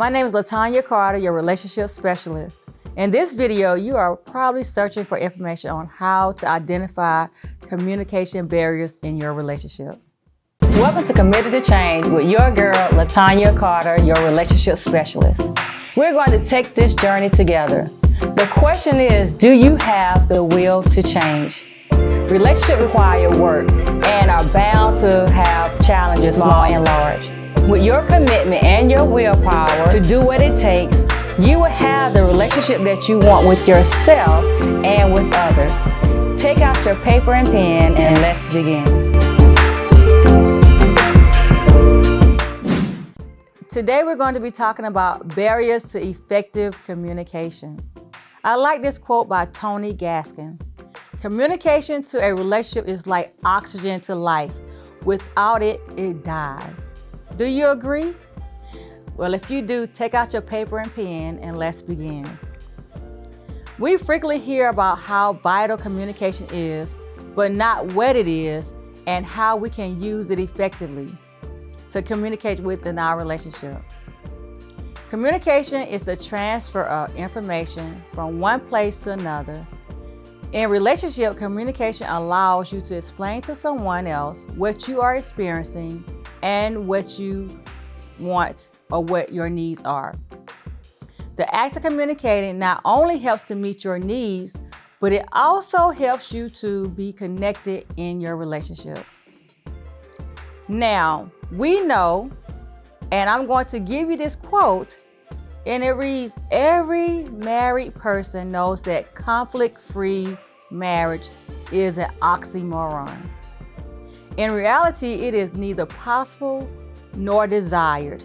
My name is LaTanya Carter, your relationship specialist. In this video, you are probably searching for information on how to identify communication barriers in your relationship. Welcome to Committed to Change with your girl, LaTanya Carter, your relationship specialist. We're going to take this journey together. The question is, do you have the will to change? Relationships require work and are bound to have challenges, small and large. With your commitment and your willpower to do what it takes, you will have the relationship that you want with yourself and with others. Take out your paper and pen and let's begin. Today we're going to be talking about barriers to effective communication. I like this quote by Tony Gaskin. Communication to a relationship is like oxygen to life. Without it, it dies. Do you agree? Well, if you do, take out your paper and pen and let's begin. We frequently hear about how vital communication is, but not what it is and how we can use it effectively to communicate within our relationship. Communication is the transfer of information from one place to another. In relationship, communication allows you to explain to someone else what you are experiencing and what you want or what your needs are. The act of communicating not only helps to meet your needs, but it also helps you to be connected in your relationship. Now, we know, and I'm going to give you this quote, and it reads, every married person knows that conflict-free marriage is an oxymoron. In reality, it is neither possible nor desired.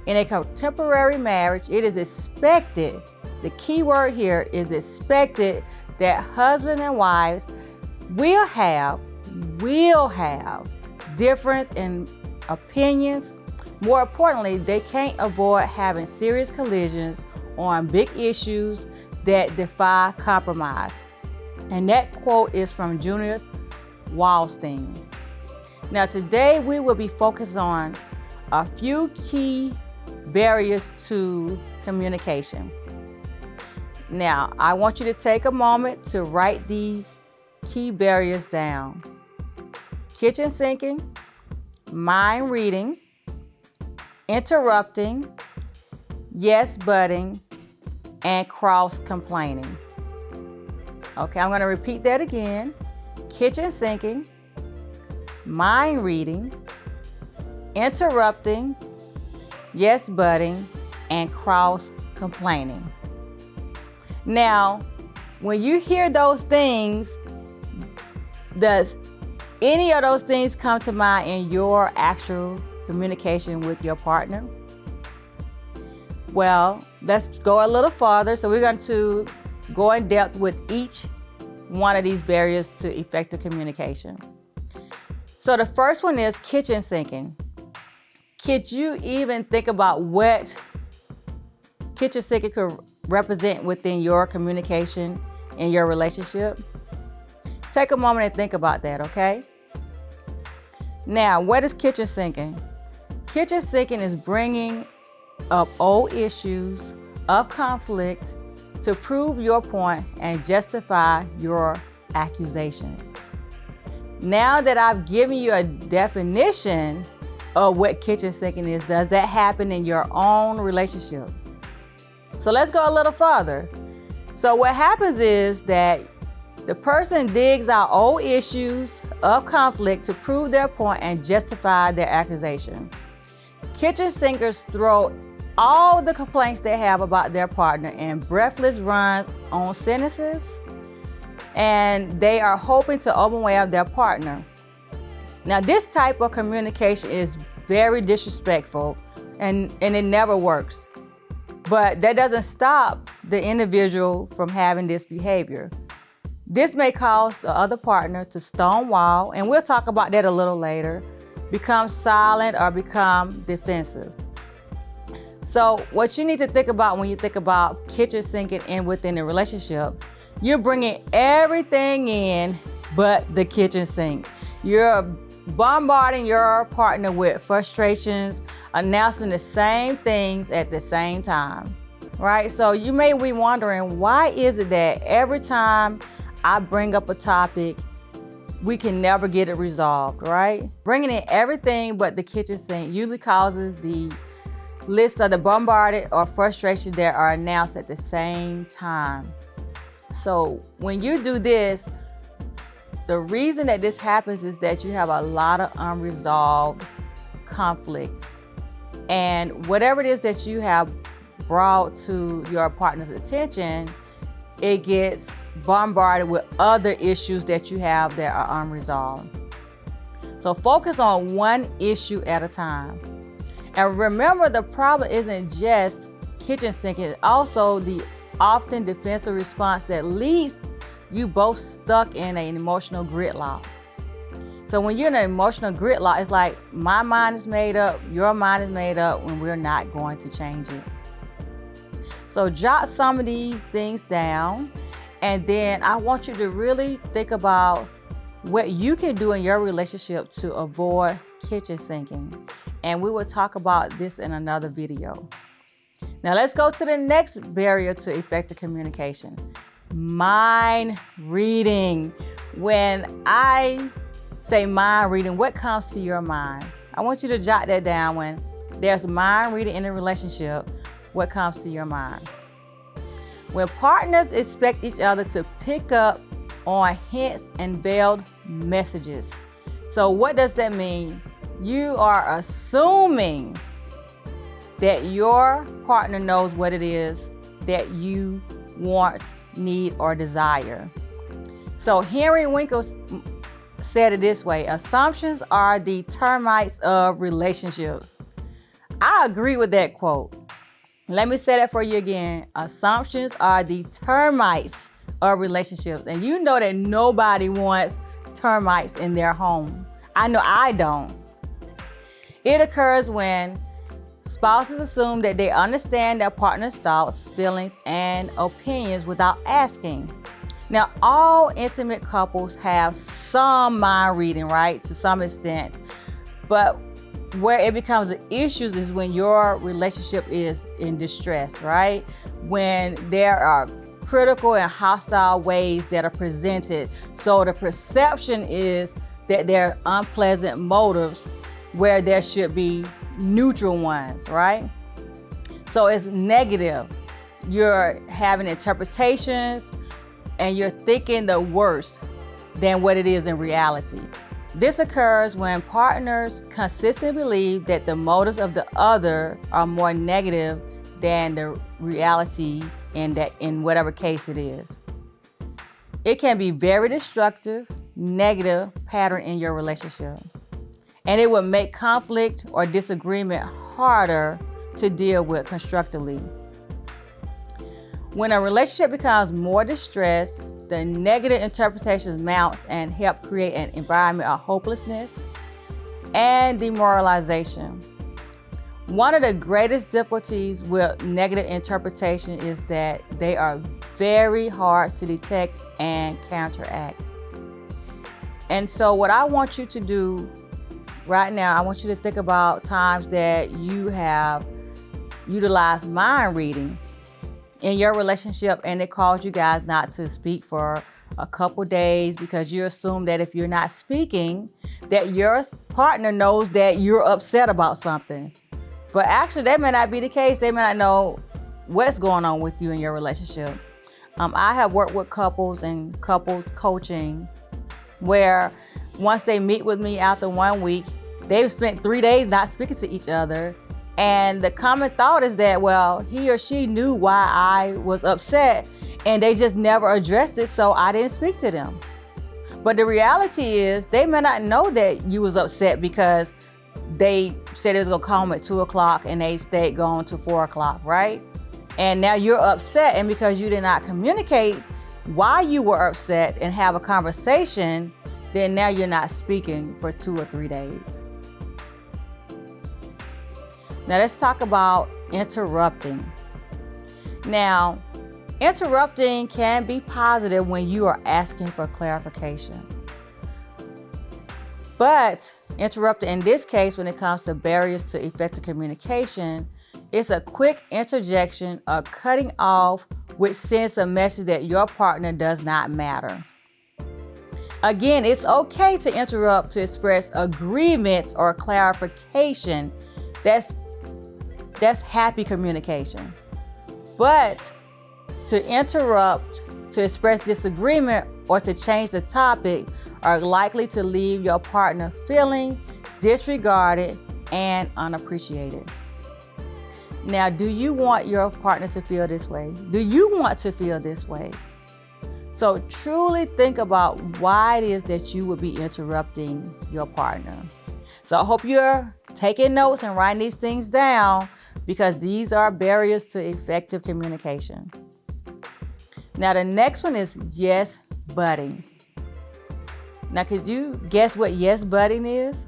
In a contemporary marriage, it is expected, the key word here is expected, that husband and wives will have difference in opinions. More importantly, they can't avoid having serious collisions on big issues that defy compromise. And that quote is from Junior Wallstein. Now today we will be focused on a few key barriers to communication. Now, I want you to take a moment to write these key barriers down. Kitchen sinking, mind reading, interrupting, yes butting, and cross complaining. Okay, I'm going to repeat that again. Kitchen sinking, mind reading, interrupting, yes butting, and cross complaining. Now, when you hear those things, does any of those things come to mind in your actual communication with your partner? Well, let's go a little farther. So we're going to go in depth with each one of these barriers to effective communication. So the first one is kitchen sinking. Could you even think about what kitchen sinking could represent within your communication in your relationship? Take a moment and think about that, okay? Now, what is kitchen sinking? Kitchen sinking is bringing up old issues of conflict to prove your point and justify your accusations. Now that I've given you a definition of what kitchen sinking is, does that happen in your own relationship? So let's go a little further. So what happens is that the person digs out old issues of conflict to prove their point and justify their accusation. Kitchen sinkers throw all the complaints they have about their partner in breathless runs on sentences, and they are hoping to overwhelm their partner. Now, this type of communication is very disrespectful and it never works. But that doesn't stop the individual from having this behavior. This may cause the other partner to stonewall, and we'll talk about that a little later, become silent or become defensive. So what you need to think about when you think about kitchen sinking in within a relationship, you're bringing everything in but the kitchen sink. You're bombarding your partner with frustrations, announcing the same things at the same time, right? So you may be wondering, why is it that every time I bring up a topic, we can never get it resolved, right? Bringing in everything but the kitchen sink usually causes the list of the bombarded or frustration that are announced at the same time. So when you do this, the reason that this happens is that you have a lot of unresolved conflict. And whatever it is that you have brought to your partner's attention, it gets bombarded with other issues that you have that are unresolved. So focus on one issue at a time. And remember, the problem isn't just kitchen sinking, it's also the often defensive response that leaves you both stuck in an emotional gridlock. So when you're in an emotional gridlock, it's like my mind is made up, your mind is made up, and we're not going to change it. So jot some of these things down, and then I want you to really think about what you can do in your relationship to avoid kitchen sinking. And we will talk about this in another video. Now let's go to the next barrier to effective communication. Mind reading. When I say mind reading, what comes to your mind? I want you to jot that down. When there's mind reading in a relationship, what comes to your mind? When partners expect each other to pick up on hints and veiled messages. So what does that mean? You are assuming that your partner knows what it is that you want, need, or desire. So Henry Winkler said it this way: assumptions are the termites of relationships. I agree with that quote. Let me say that for you again. Assumptions are the termites of relationships. And you know that nobody wants termites in their home. I know I don't. It occurs when spouses assume that they understand their partner's thoughts, feelings, and opinions without asking. Now, all intimate couples have some mind reading, right, to some extent. But where it becomes an issue is when your relationship is in distress, right? When there are critical and hostile ways that are presented. So the perception is that there are unpleasant motives where there should be neutral ones, right? So it's negative. You're having interpretations and you're thinking the worst than what it is in reality. This occurs when partners consistently believe that the motives of the other are more negative than the reality in whatever case it is. It can be very destructive, negative pattern in your relationship. And it will make conflict or disagreement harder to deal with constructively. When a relationship becomes more distressed, the negative interpretations mount and help create an environment of hopelessness and demoralization. One of the greatest difficulties with negative interpretation is that they are very hard to detect and counteract. And so what I want you to do right now, I want you to think about times that you have utilized mind reading in your relationship and it caused you guys not to speak for a couple days because you assume that if you're not speaking, that your partner knows that you're upset about something. But actually, that may not be the case. They may not know what's going on with you in your relationship. I have worked with couples and couples coaching where once they meet with me after 1 week, they've spent 3 days not speaking to each other. And the common thought is that, well, he or she knew why I was upset and they just never addressed it, so I didn't speak to them. But the reality is they may not know that you was upset because they said it was gonna call them at 2 o'clock and they stayed gone to 4 o'clock, right? And now you're upset, and because you did not communicate why you were upset and have a conversation, then now you're not speaking for 2 or 3 days. Now let's talk about interrupting. Now, interrupting can be positive when you are asking for clarification. But interrupting in this case, when it comes to barriers to effective communication, it's a quick interjection or cutting off which sends a message that your partner does not matter. Again, it's okay to interrupt to express agreement or clarification. That's happy communication. But to interrupt to express disagreement or to change the topic are likely to leave your partner feeling disregarded and unappreciated. Now, do you want your partner to feel this way? Do you want to feel this way? So truly think about why it is that you would be interrupting your partner. So I hope you're taking notes and writing these things down, because these are barriers to effective communication. Now, the next one is yes butting. Now, could you guess what yes butting is?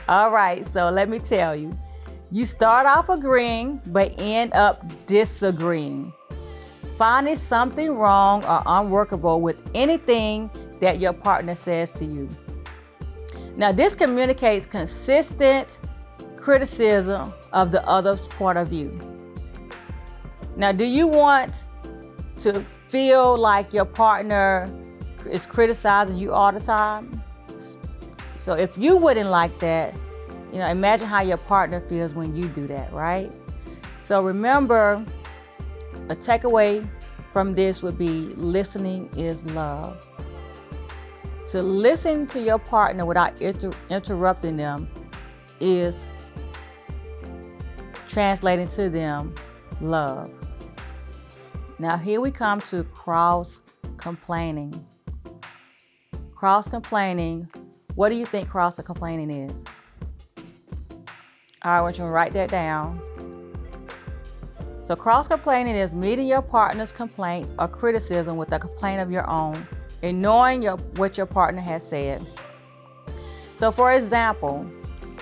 All right, so let me tell you. You start off agreeing, but end up disagreeing, finding something wrong or unworkable with anything that your partner says to you. Now, this communicates consistent criticism of the other's point of view. Now, do you want to feel like your partner is criticizing you all the time? So if you wouldn't like that, imagine how your partner feels when you do that, right? So remember, a takeaway from this would be listening is love. To listen to your partner without interrupting them is translating to them love. Now here we come to cross-complaining. Cross-complaining, what do you think cross-complaining is? I want you to write that down. So cross-complaining is meeting your partner's complaint or criticism with a complaint of your own, ignoring what your partner has said. So for example,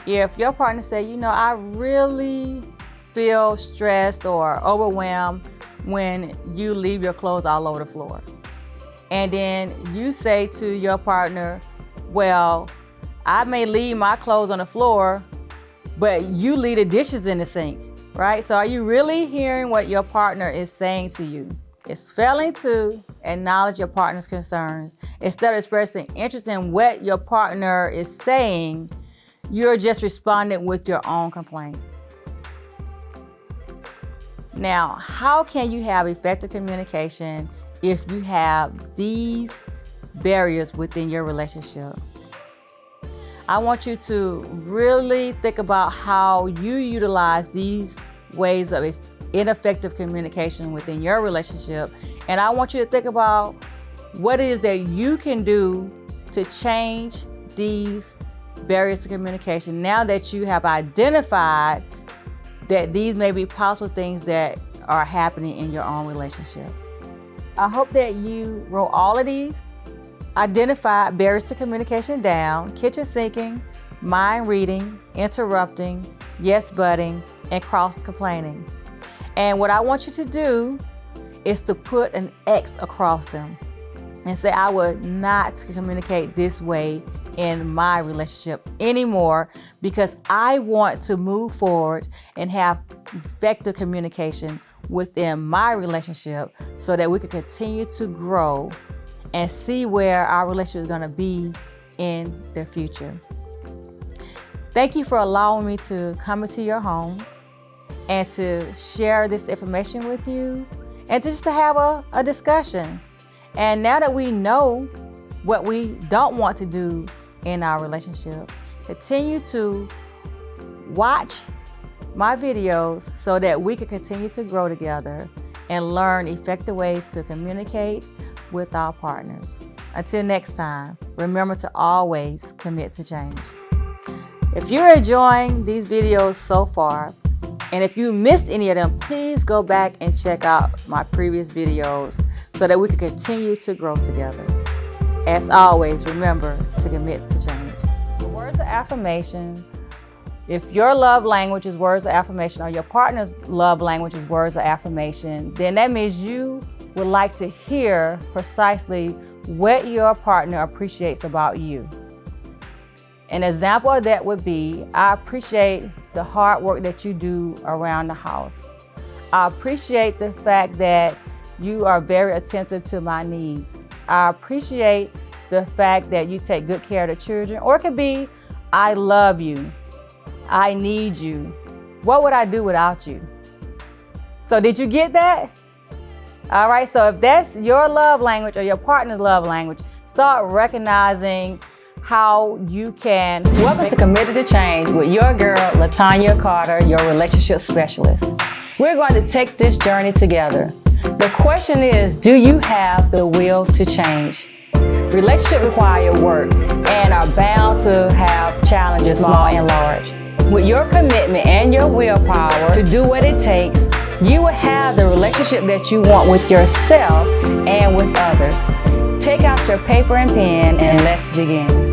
if your partner said, I really feel stressed or overwhelmed when you leave your clothes all over the floor. And then you say to your partner, well, I may leave my clothes on the floor, but you leave the dishes in the sink, right? So are you really hearing what your partner is saying to you? It's failing to acknowledge your partner's concerns. Instead of expressing interest in what your partner is saying, you're just responding with your own complaint. Now, how can you have effective communication if you have these barriers within your relationship? I want you to really think about how you utilize these ways of ineffective communication within your relationship. And I want you to think about what it is that you can do to change these barriers to communication now that you have identified that these may be possible things that are happening in your own relationship. I hope that you wrote all of these identified barriers to communication down: kitchen sinking, mind reading, interrupting, yes butting, and cross complaining. And what I want you to do is to put an X across them and say, I would not communicate this way in my relationship anymore, because I want to move forward and have effective communication within my relationship so that we can continue to grow and see where our relationship is going to be in the future. Thank you for allowing me to come into your home and to share this information with you and just to have a discussion. And now that we know what we don't want to do in our relationship, continue to watch my videos so that we can continue to grow together and learn effective ways to communicate with our partners. Until next time, remember to always commit to change. If you're enjoying these videos so far, and if you missed any of them, please go back and check out my previous videos so that we can continue to grow together. As always, remember to commit to change. The words of affirmation. If your love language is words of affirmation or your partner's love language is words of affirmation, then that means you would like to hear precisely what your partner appreciates about you. An example of that would be, I appreciate the hard work that you do around the house. I appreciate the fact that you are very attentive to my needs. I appreciate the fact that you take good care of the children. Or it could be, I love you. I need you. What would I do without you? So did you get that? All right, so if that's your love language or your partner's love language, start recognizing how you can. Welcome to Committed to Change with your girl, LaTanya Carter, your relationship specialist. We're going to take this journey together. The question is, do you have the will to change? Relationships require work and are bound to have challenges, small and large. With your commitment and your willpower to do what it takes, you will have the relationship that you want with yourself and with others. Take out your paper and pen and let's begin.